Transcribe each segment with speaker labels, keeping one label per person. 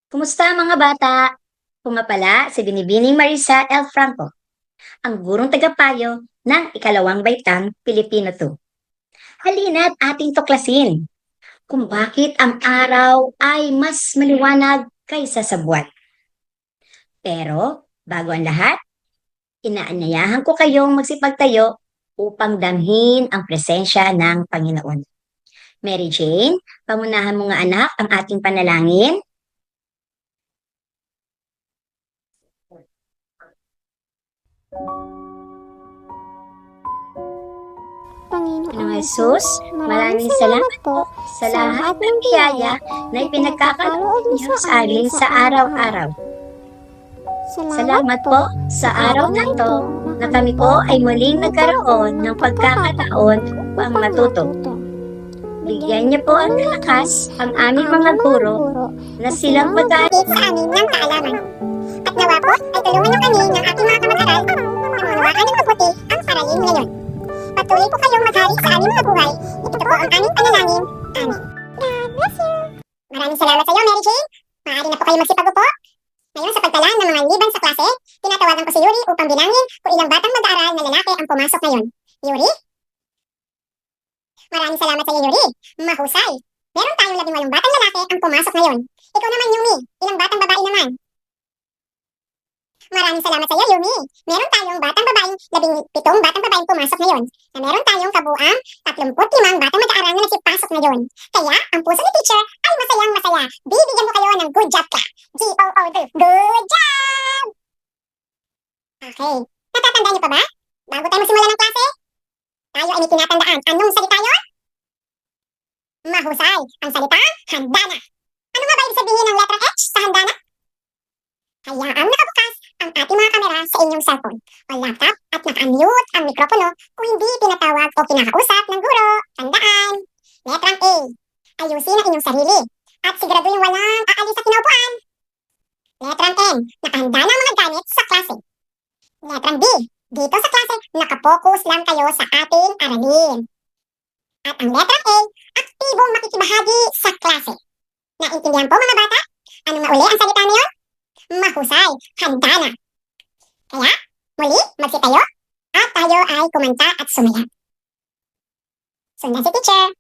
Speaker 1: Kumusta mga bata? Ako nga pala si Binibining Marisa L. Franco, ang gurong tagapayo ng ikalawang baitang Pilipino 2. Halina't ating tuklasin kung bakit ang araw ay mas maliwanag kaysa sa buwan. Pero bago ang lahat, inaanyayahan ko kayong magsipagtayo upang damhin ang presensya ng Panginoon. Mary Jane, pangunahan mo nga anak ang ating panalangin.
Speaker 2: Panginoong
Speaker 1: Jesus, maraming salamat po sa lahat ng biyaya na ipinagkakaloob niyo sa amin sa araw-araw. Salamat po sa araw na ito na kami po ay muling nagkaroon ng pagkakataon upang matuto. Bigyan niyo po ang lakas ang aming mga guro na silang mag-aaral
Speaker 2: sa amin ng kaalaman. At nawa po ay tulungan niyo kami ng ating mga kamag-aral na maunawaan ng mabuti ang paraling ngayon. Patuloy po kayong maghari sa aming mga buhay. Ito po ang aming panalangin. Amen. God bless you. Maraming salamat sa iyo, Mary Jane. Maaari na po kayo magsipagupo. Ngayon sa pagtala ng mga liban sa klase, tinatawagan ko si Yuri upang bilangin kung ilang batang mag-aaral na lalaki ang pumasok ngayon. Yuri? Maraming salamat sa iyo, Yuri. Mahusay. Meron tayong 18 batang lalaki ang pumasok ngayon. Ikaw naman, Yumi. Ilang batang babae naman? Maraming salamat sa iyo, Yumi. Meron tayong batang babaeng 17 batang babaeng pumasok ngayon. Na meron tayong kabuang 35 batang mag-aaral na nagsipasok ngayon. Kaya, ang puso ni teacher ay masayang masaya. Bibigyan mo kayo ng good job ka. G-O-O-D. Good job! Okay. Natatandaan niyo pa ba? Bago tayo magsimula ng klase, tayo ay may tinatandaan. Anong salita yun? Mahusay. Ang salitang handa na. Ano nga ba ibig sabihin ng letra H sa handa na? Hayaang nakabukas ang ating mga kamera sa inyong cellphone o laptop at naka-unmute ang mikropono kung hindi tinatawag o kinakausap ng guro. Tandaan! Letrang A. Ayusin ang inyong sarili at siguraduhin walang aalis sa kinaupuan. Letrang N. Nakahanda na ang mga gamit sa klase. Letrang B. Dito sa klase, nakapokus lang kayo sa ating aralin. At ang letrang A. Aktibong makikibahagi sa klase. Naintindihan po mga bata? Ano nga uli ang salita na yun? Mahusay, handa na. Kaya, muli, magsitayo at tayo ay kumanta at sumaya. Sundan si teacher.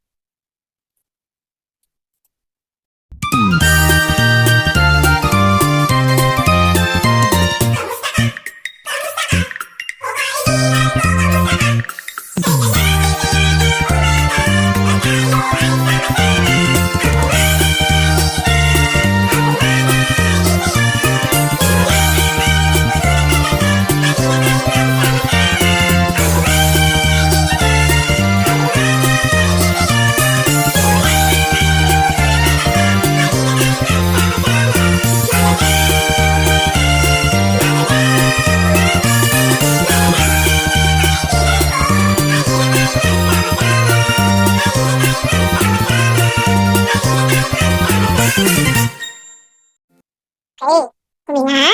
Speaker 2: Okay, kuminga.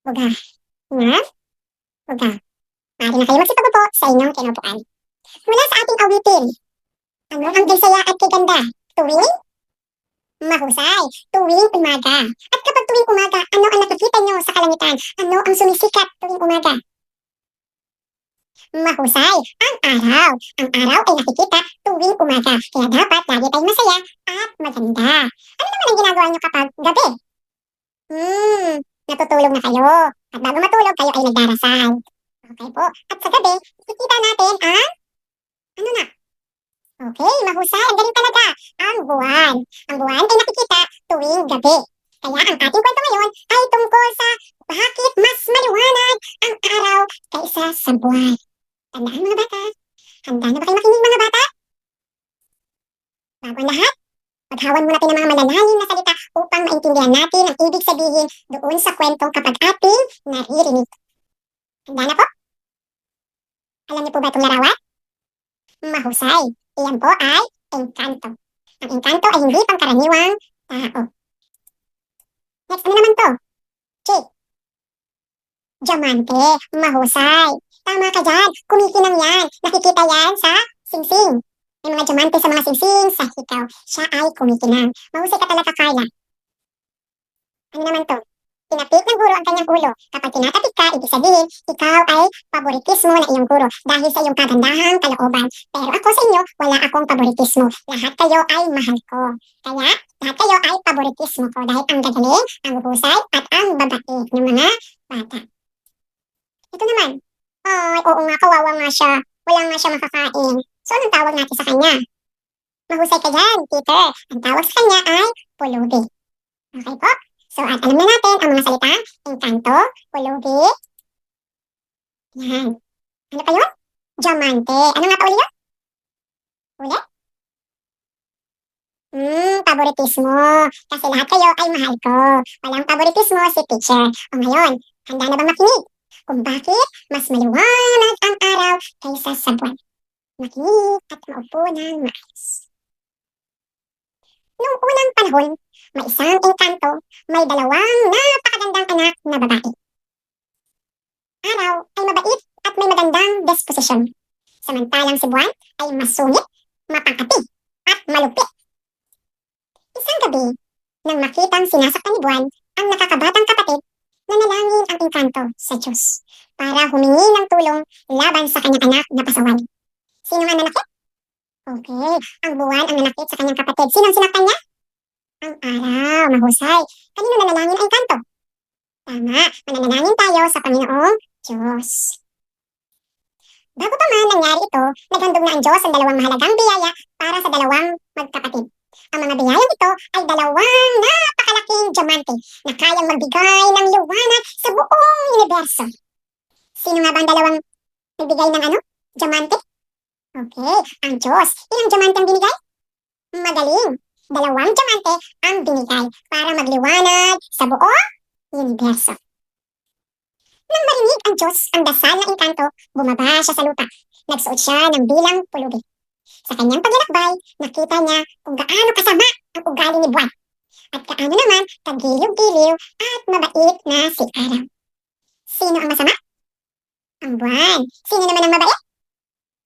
Speaker 2: Buga. Ingat. Buga. Maaari na kayo magsipagupo sa inyong kinupuan. Mula sa ating awitin, ano ang desaya at kaganda? Tuwing? Mahusay. Tuwing umaga. At kapag tuwing umaga, ano ang nakikita nyo sa kalangitan? Ano ang sumisikat tuwing umaga? Mahusay. Ang araw. Ang araw ay nakikita tuwing umaga. Kaya dapat lagi tayong masaya at maganda. Ano naman ang ginagawa nyo kapag gabi? Natutulog na kayo. At bago matulog, kayo ay nagdarasal. Okay po. At sa gabi, nakikita natin ang... Ano na? Okay, mahusay. Ang galing talaga. Ang buwan. Ang buwan ay nakikita tuwing gabi. Kaya ang ating kwento ngayon ay tungkol sa bakit mas maliwanag ang araw kaysa sa buwan. Tandaan mga bata. Handa na ba kayo makinig mga bata? Bago ang lahat, paghawan muna natin ng mga malalalim na salita upang maintindihan natin ang ibig sabihin doon sa kwentong kapag ating naririnig. Handa na po? Alam niyo po ba itong larawan? Mahusay. Iyan po ay engkanto. Ang engkanto ay hindi pangkaraniwang tao. Next, ano naman to? Chick. Diamante. Mahusay. Tama ka dyan. Kumikinang yan. Nakikita yan sa singsing. May mga diamante sa mga singsing, sa hikaw. Siya ay kumikinang. Mahusay ka talaga, Carla. Ano naman to? Tinapik ng guro ang kanyang ulo. Kapag tinatapik ka, ibig sabihin, ikaw ay paboritismo na iyong guro dahil sa iyong kagandahang kalooban. Pero ako sa inyo, wala akong paboritismo. Lahat kayo ay mahal ko. Kaya, lahat kayo ay paboritismo ko dahil ang gagaling, ang husay, at ang babait ng mga bata. Ito naman. Ay, oo nga, kawawa nga siya. Wala nga siya makakain. So, anong tawag natin sa kanya? Mahusay ka dyan, Peter. Ang tawag sa kanya ay pulubi. Okay po? So, at alam na natin ang mga salita. Engkanto, pulubi. Yan. Ano pa yun? Diamante. Ano nga pa uli yun? Uli? Favoritismo. Kasi lahat kayo ay mahal ko. Walang favoritismo si teacher. O ngayon, handa na bang makinig? Kung bakit mas maliwanag ang araw kaysa sa buwan. Makinig at maupo ng maayos. Noong unang panahon, may isang engkanto, may dalawang napakagandang anak na babae. Araw ay mabait at may magandang disposisyon. Samantalang si Buwan ay masungit, mapangati, at malupit. Isang gabi, nang makitang sinasaktan ni Buwan ang nakakabatang kapatid, nanalangin ang engkanto sa Diyos para humingi ng tulong laban sa kanyang anak na pasaway. Sino nga nanakit? Okay, ang Buwan ang nanakit sa kanyang kapatid. Sino ang sinaktan niya? Ang araw, mahusay. Kanino nanalangin ang engkanto? Tama, mananalangin tayo sa Panginoong Diyos. Bago pa man nangyari ito, naghandog na ang Diyos ang dalawang mahalagang biyaya para sa dalawang magkapatid. Ang mga biyayang ito ay dalawang napakalaking diamante na kayang magbigay ng liwanag sa buong universo. Sino nga ba ang dalawang nagbigay ng diamante? Okay, ang Diyos. Ilang diamante ang binigay? Magaling. Dalawang diamante ang binigay para magliwanag sa buong universo. Nang marinig ang Diyos ang dasal ng engkanto, bumaba siya sa lupa. Nagsuot siya ng bilang pulubi. Sa kanyang paglalakbay, nakita niya kung gaano kasama ang ugali ni Buwan. At gaano naman kagiliw-giliw at mabait na si Araw. Sino ang masama? Ang Buwan. Sino naman ang mabait?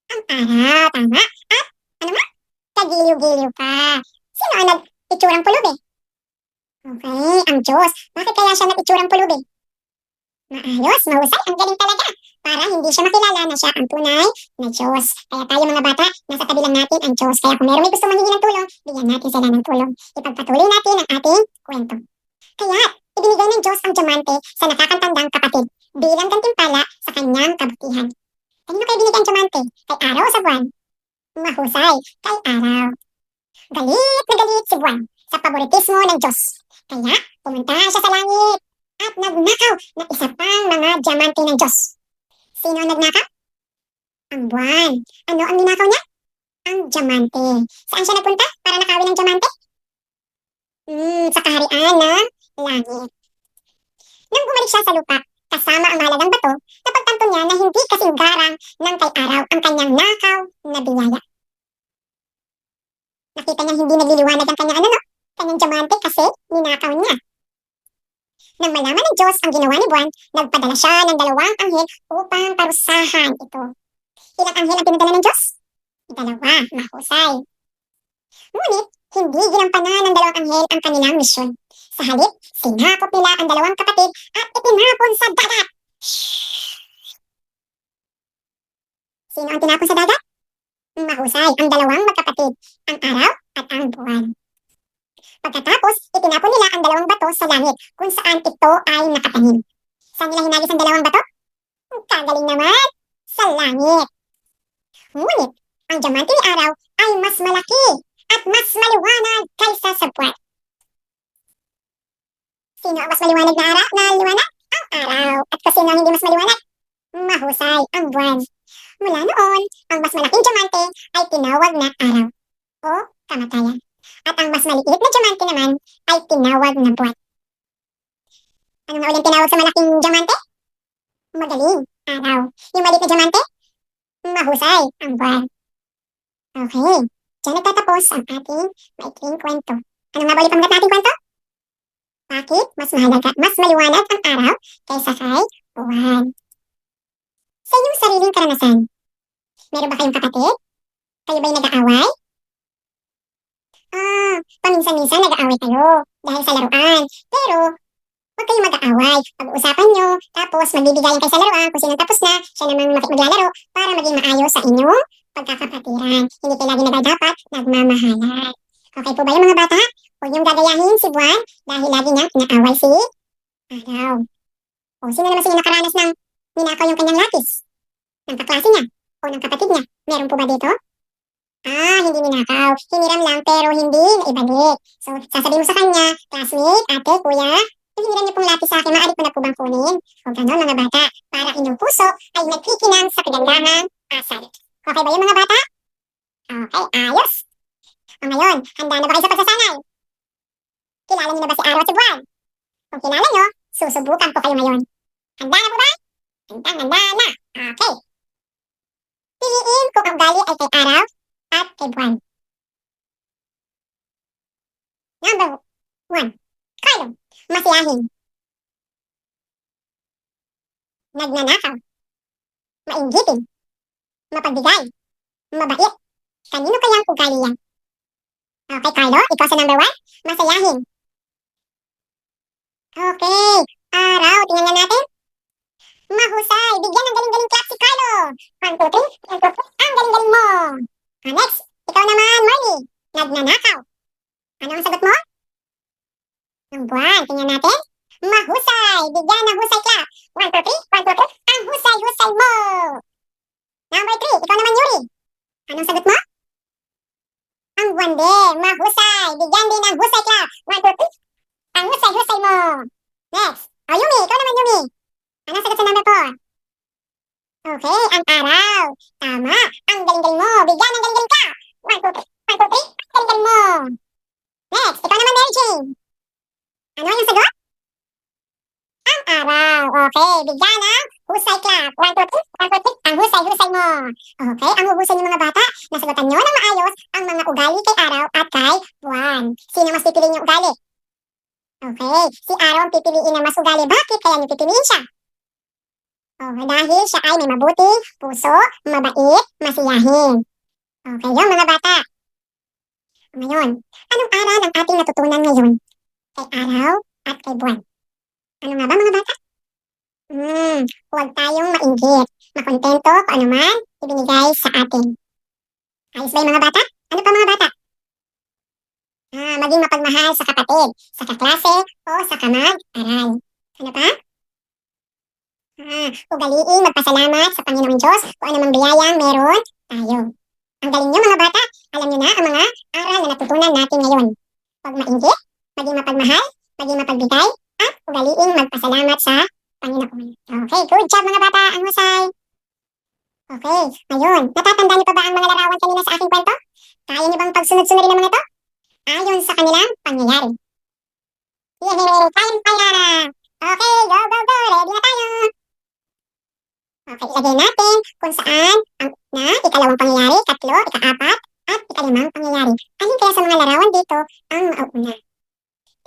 Speaker 2: Ang Araw, tama. At ano nga? Kagiliw-giliw pa. Sino ang nag-itsurang pulubi? Okay, ang Diyos. Bakit kaya siya nag-itsurang pulubi? Maayos, mahusay, ang galing talaga. Para hindi siya makilala na siya ang tunay na Diyos. Kaya tayo mga bata, nasa tabi lang natin ang Diyos. Kaya kung meron may gusto manghingi ng tulong, bigyan natin sila ng tulong. Ipagpatuloy natin ang ating kwento. Kaya, ibinigay ng Diyos ang diamante sa nakakatandang kapatid bilang gantimpala sa kanyang kabutihan. Kanino kayo binigay ang diamante? Kay Araw o sa Buwan? Mahusay, kay Araw. Galit na galit si Buwan sa paboritismo ng Diyos. Kaya, pumunta siya sa langit at nagnakaw ng isa pang mga diamante ng Diyos. Sino ang nagnakaw? Ang Buwan. Ano ang ninakaw niya? Ang diamante. Saan siya nagpunta para nakawin ng diamante? Sa kaharian ng langit. Nang bumalik siya sa lupa, kasama ang mahalagang bato, napagtanto niya na hindi kasing garang ng kay Araw ang kanyang nakaw na biyaya. Nakita niya hindi nagliliwanag ang kanyang kanyang diamante kasi ninakaw niya. Nang malaman ng Diyos ang ginawa ni Buwan, nagpadala siya ng dalawang anghel upang parusahan ito. Ilang anghel ang pinadala ng Diyos? Dalawa, mahusay. Ngunit, hindi ginampanan ng dalawang anghel ang kanilang misyon. Sa halip, sinakop nila ang dalawang kapatid at itinapon sa dagat. Sino ang tinapon sa dagat? Mahusay, ang dalawang magkapatid, ang Araw at ang Buwan. Pagkatapos, itinapon nila ang dalawang bato sa langit kung saan ito ay nakatanim. Saan nila hinagis ang dalawang bato? Kagaling naman! Sa langit. Ngunit, ang diamante ni Araw ay mas malaki at mas maliwanag kaysa sa Buwan. Sino ang mas maliwanag na liwanag? Ang Araw. At kasi sino ang hindi mas maliwanag? Mahusay, ang Buwan. Mula noon, ang mas malaking diamante ay tinawag na Araw o kamatayan. At ang mas maliit na diamante naman ay tinawag na Buwan. Ano nga ulit tinawag sa malaking diamante? Magaling, Araw. Yung maliit na diamante? Mahusay, ang Buwan. Okay, diyan nagtatapos ang ating maikling kwento. Ano nga ba ulit ang nating kwento? Bakit mas mahalaga, mas maliwanag ang araw kaysa kay Buwan? Sa inyong sariling karanasan, meron ba kayong kapatid? Kayo ba'y nag-aaway? Paminsan-minsan nag-aaway kayo dahil sa laruan. Pero, Huwag kayong mag-aaway. Pag-uusapan nyo, tapos magbibigayan kayo sa laruan kung sino tapos na, siya namang maglalaro para maging maayos sa inyong pagkakapatiran. Hindi kayo lagi dapat nagmamahalan. Okay po ba yung mga bata? Huwag niyong gagayahin si Buwan dahil lagi niyang inaaway si Araw. O sino naman sino nakaranas ng ninakaw yung kanyang lapis? Ng kaklase niya o ng kapatid niya? Meron po ba dito? Hindi ninakaw. Hiniram lang pero hindi naibalik. So, sasabihin mo sa kanya, classmate, ate, kuya, yung hiniram niyo pong lapis sa akin, maaari ko na po bang kunin? O gano'n mga bata, para inyong puso ay nagkikinang sa kagandahan asal. Okay ba yung mga bata? Okay, ayos. O ngayon, handa na ba kayo sa pagsasanay? Kilala niyo na ba si Araw at si Buwan? Kung kilala niyo, susubukan ko kayo ngayon. Handa na po ba? Handa na. Okay. Piliin kung ang ugali ay kay Araw at kay Buwan. Number 1. Carlo, masiyahin. Nagnanakaw. Mainggitin. Mapagbigay. Mabait. Kanino kayang ugali yan? Okay, Carlo, ikaw sa number 1. Masayahin. Okay. Araw, tingnan nga natin. Mahusay. Bigyan ng galing-galing clap si Carlo. 1, 2, 3. 1, 2, 3. Ang galing-galing mo. Next, ikaw naman, Marley. Nagnanakaw. Ano ang sagot mo? Ang Buwan, tingnan natin. Mahusay. Bigyan ng husay clap. 1, 2, 3. 1, 2, 3. Ang husay-husay mo. Number 3, ikaw naman, Yuri. Anong sagot mo? Ang Buwan din. Mahusay. Bigyan din ng husay clap. 1, 2, 3. Ang husay-husay mo. Next. Yumi, ikaw naman, Yumi. Anong sagot sa number 4? Okay, ang Araw. Tama. Ang galing-galing mo. Bigyan ng galing-galing ka. 1, 2, 3. 1, 2, 3. Ang galing-galing mo. Next, ikaw naman, Mary Jane. Ano yung sagot? Ang Araw. Okay, bigyan ng husay clap. 1, 2, 3. 1, 2, 3. Ang husay-husay mo. Okay, ang huhusan ng mga bata, nasagutan nyo ng maayos ang mga ugali kay Araw at kay Buwan. Sino mas pipiliin yung ugali? Okay, si Araw ang pipiliin na mas ugali. Bakit kaya niyo pipiliin siya? Dahil siya ay may mabuting puso, mabait, masiyahin. Okay, yun mga bata. Ngayon, anong aral ang ating natutunan ngayon kay Araw at kay Buwan? Ano nga ba mga bata? Huwag tayong mainggit, makontento kung ano man ibinigay sa atin. Ayos ba yung mga bata? Ano pa mga bata? Maging mapagmahal sa kapatid, sa kaklase, o sa kamag-aral. Ano pa? Ugaliin magpasalamat sa Panginoong Diyos kung anumang biyayang meron tayo. Ang galing nyo mga bata, alam nyo na ang mga aral na natutunan natin ngayon. Huwag mainggit, maging mapagmahal, maging mapagbigay, at ugaliin magpasalamat sa Panginoon. Okay, good job mga bata, ang husay. Okay, ngayon, natatanda niyo pa ba ang mga larawan kanina sa aking kwento? Kaya niyo bang pagsunod-sunurin ang mga ito? Ayon sa kanilang pangyayari. Yehey! Kaya! Okay, go, go, go! Ready na tayo! Okay, ilagay natin kung saan ang ikalawang pangyayari, ikatlo, ikaapat, at ikalimang pangyayari. Alin kaya sa mga larawan dito ang mauuna?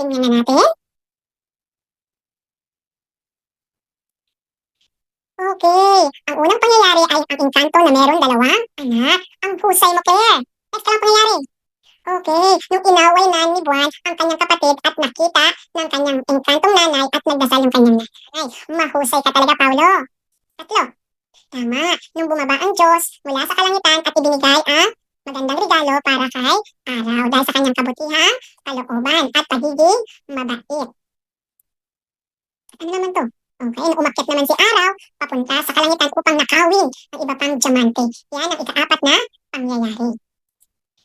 Speaker 2: Tingnan na natin. Okay, ang unang pangyayari ay ang engkanto na meron dalawang anak. Ang husay mo, Claire! Next ka lang pangyayari. Okay, nung inaway na ni Buwan ang kanyang kapatid at nakita ng kanyang engkantong nanay at nagdasal yung kanyang nanay. Mahusay ka talaga, Paulo. Tatlo, tama, nung bumaba ang Diyos mula sa kalangitan at ibinigay ang magandang regalo para kay Araw dahil sa kanyang kabutihang kalooban at pagiging mabait. Ano naman to? Okay, nung umakyat naman si Araw papunta sa kalangitan upang nakawin ang iba pang diamante. Yan ang ikaapat na pangyayari.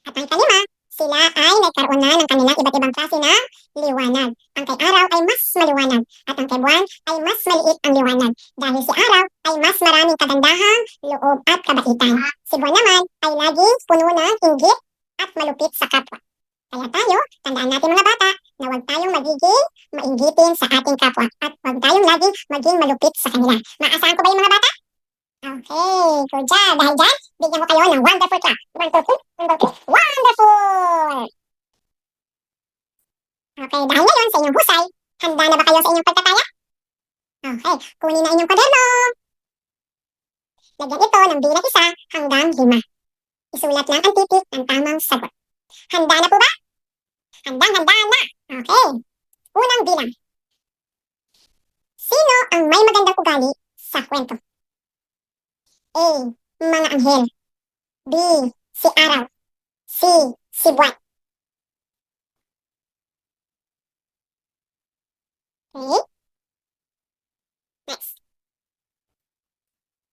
Speaker 2: At ang kalima, sila ay nagkaroon na ng kanilang iba't ibang klase ng liwanag. Ang kay Araw ay mas maliwanag at ang kay Buwan ay mas maliit ang liwanag dahil si Araw ay mas maraming kagandahang loob at kabaitan. Si Buwan naman ay laging puno ng inggit at malupit sa kapwa. Kaya tayo, tandaan natin mga bata na huwag tayong magiging mainggitin sa ating kapwa at huwag tayong laging maging malupit sa kanila. Maasahan ko ba yung mga bata? Okay, good job. Dahil dyan, bigyan ko kayo ng wonderful clap. 1, 2, 3, 1, 2, 3. Wonderful! Okay, dahil ngayon sa inyong husay, handa na ba kayo sa inyong pagtataya? Okay, kunin na inyong kwaderno. Lagyan ito ng bilang 1 hanggang 5. Isulat lang ang titik ng tamang sagot. Handa na po ba? Handang-handa na. Okay. Unang bilang. Sino ang may magandang ugali sa kwento? A. Mga anghel. B. Si araw. C. Si buwan. Okay? Next.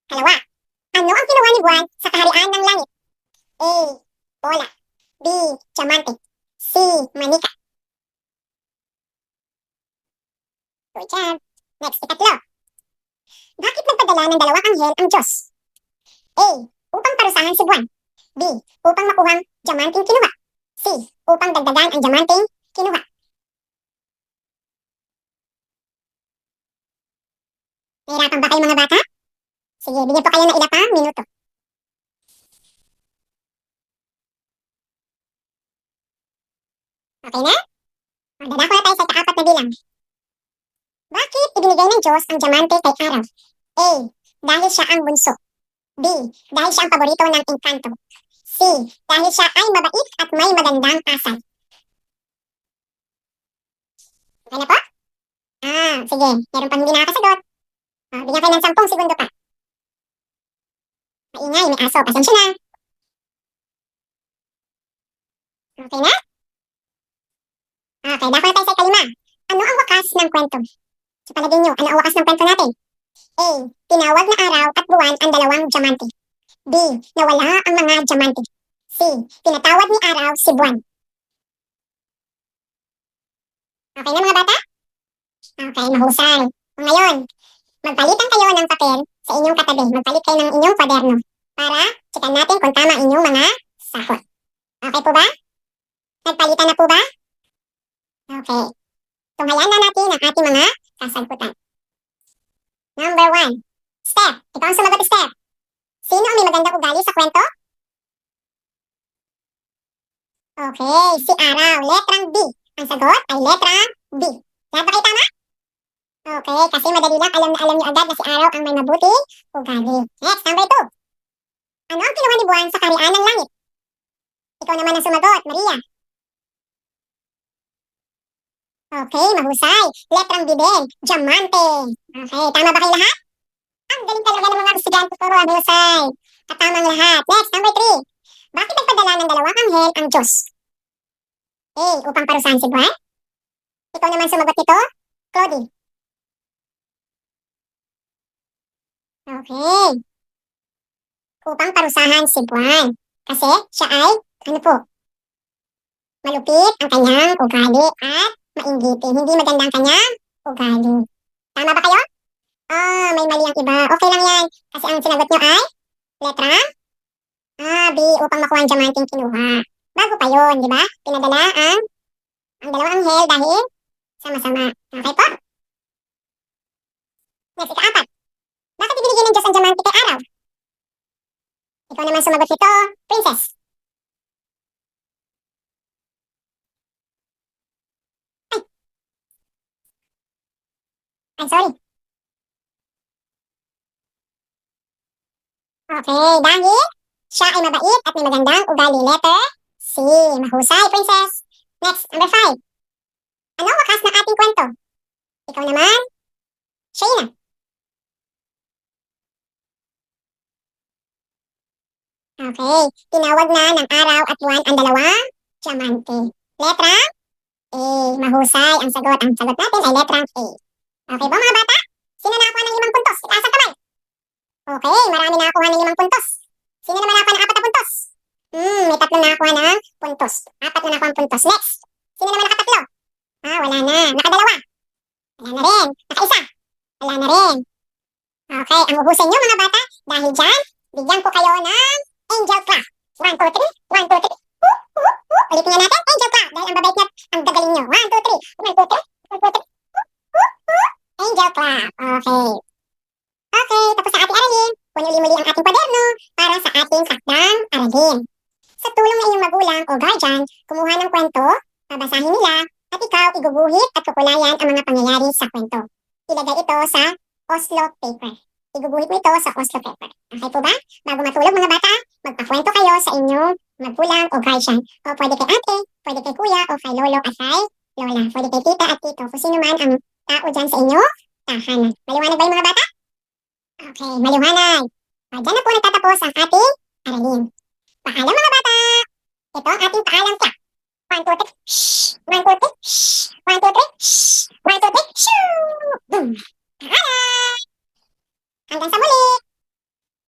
Speaker 2: Kalawa. Ano ang kinuha ni buwan sa kaharian ng langit? A. Bola. B. Diamante. C. Manika. Good job. Next, ikatlo. Bakit nagpadala ng dalawang anghel ang Diyos? A. Upang parusahan si buwan. B. Upang makuhang diamanting kinuha. C. Upang dagdagan ang diamanting kinuha. Nahirapan ba kayo mga bata? Sige, bigyan po kayo ng ilang pang minuto. Okay na? Magdadako na tayo sa ikaapat na bilang. Bakit ibinigay ng Diyos ang diamante kay araw? A. Dahil siya ang bunso. B. Dahil siya ang paborito ng engkanto. C. Dahil siya ay mabait at may magandang asal. Okay na po? Sige. Meron pang hindi nakakasagot. Bigyan kayo ng 10 segundo pa. Maingay, may aso. Pasensya na. Okay na? Okay, dako na tayo sa ikalima. Ano ang wakas ng kwento? Sa palagay nyo, ano ang wakas ng kwento natin? A. Tinawag na araw at buwan ang dalawang diamante. B. Nawala ang mga diamante. C. Pinatawad ni araw si buwan. Okay na mga bata? Okay, mahusay. Ngayon, magpalitan kayo ng papel sa inyong katabi. Magpalit kayo ng inyong kwaderno para checkan natin kung tama inyong mga sagot. Okay po ba? Nagpalitan na po ba? Okay. Tunghayan na natin ang ating mga kasagutan. Number 1. Steph. Ikaw ang sumagot, Steph. Sino ang may magandang ugali sa kwento? Okay, si araw. Letrang B. Ang sagot ay letrang B. Lahat ba kayo tama? Okay, kasi madali lang alam na alam niyo agad na si araw ang may mabuti ugali. Next, number 2. Ano ang kinuha ni buwan sa kaharian ng langit? Ikaw naman ang sumagot, Maria. Okay, mahusay. Letrang B din. Diamante. Okay, tama ba kayo lahat? Ang galing talaga ng mga estudyante ko, mahusay. Katamang lahat. Next, number 3. Bakit nagpadala ng dalawang anghel ang Diyos? A. Upang parusahan si buwan. Ikaw naman sumagot nito, Claudie. Okay. Upang parusahan si buwan. Kasi siya ay, ano po, malupit ang kanyang ugali at mainggitin. Hindi magandang kanyang ugali. Tama ba kayo? May mali ang iba. Okay lang yan. Kasi ang sinagot nyo ay letra B. Upang makuha ang diamanting kinuha. Bago pa yun, di ba? Pinadala ang dalawang anghel dahil sama-sama. Okay po? Next, ika-4. Bakit ibinigay ng Diyos ang diamante kay araw? Ikaw naman sumagot nito, Princess. I'm sorry. Okay, dahil siya ay mabait at may magandang ugali. Letter C. Mahusay, Princess. Next, number 5. Ano ang wakas ng ating kwento? Ikaw naman, Shayna. Okay, tinawag na ng araw at buwan ang dalawang diamante. Letra A. Mahusay ang sagot. Ang sagot natin ay letrang A. Okay ba mga bata? Sino nakakuha ng 5 puntos? Itaas ang kamay. Okay, marami nakakuha ng 5 puntos. Sino naman nakakuha ng 4 na puntos? May 3 nakakuha ng puntos. 4 na nakakuha ng puntos. Next, sino naman nakatatlo? Wala na. Nakadalawa? Wala na rin. Nakaisa? Wala na rin. Okay, ang uhusay nyo mga bata, dahil dyan, bigyan ko kayo ng angel clap. 1, 2, 3. 1, 2, 3. Ulitin nga natin, angel clap. Dahil ang babait niya, ang gagaling nyo. 1, 2, 3. 1, 2, 3. 1, 2, 3. Angel clap. Okay. Okay, tapos sa ating aralin, punuli-muli ang ating kwaderno para sa ating takdang aralin. Sa tulong ng iyong magulang o guardian, kumuha ng kwento, babasahin nila, at ikaw iguguhit at kukulayan ang mga pangyayari sa kwento. Ilagay ito sa Oslo paper. Iguguhit mo ito sa Oslo paper. Okay po ba? Bago matulog mga bata, magpakwento kayo sa inyong magulang o guardian. O pwede kay ate, pwede kay kuya, o kay lolo at kay lola. Pwede kay tita at tito. Kung sino man ang tao dyan sa inyo, tahanan. Maliwanag ba yung mga bata? Okay, maliwanag. O, dyan na po nagtatapos ang ating aralin. Paalam mga bata!